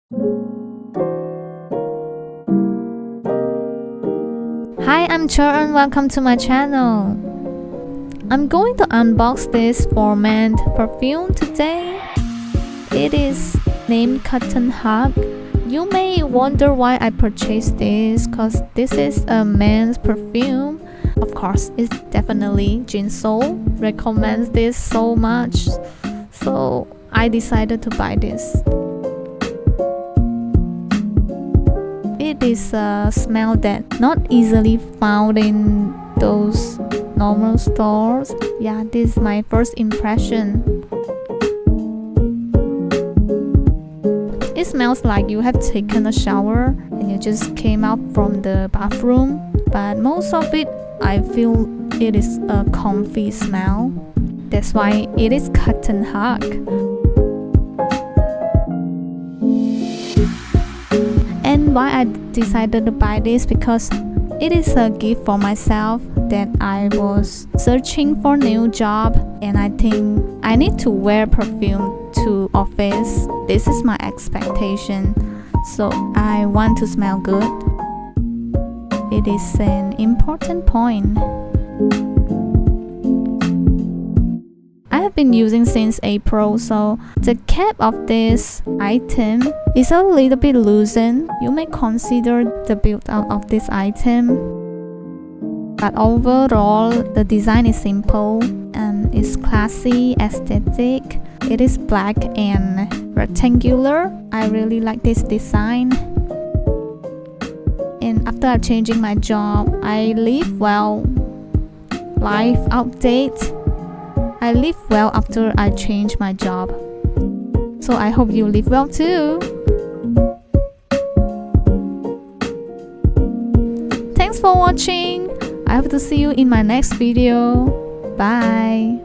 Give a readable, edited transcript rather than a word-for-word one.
Hi, I'm Cheren. Welcome to my channel. I'm going to unbox this Forment perfume today. It is named Cotton Hug. You may wonder why I purchased this, cause this is a men's perfume. Of course, it's definitely Jinsoul recommends this so much, so I decided to buy this. It is a smell that not easily found in those normal stores. Yeah, this is my first impression. It smells like you have taken a shower and you just came out from the bathroom, but most of it I feel it is a comfy smell. That's why it is Cotton Hug. And why I decided to buy this, because it is a gift for myself that I was searching for a new job, and I think I need to wear perfume to office. This is my expectation, so I want to smell good. It is an important point. I have been using since April, so the cap of this item is a little bit loosened. You may consider the build out of this item, but overall the design is simple and it's classy, aesthetic. It is black and rectangular. I really like this design. And after changing my job, I live well. Life update. I live well after I change my job. So I hope you live well too. Thanks for watching. I hope to see you in my next video. Bye.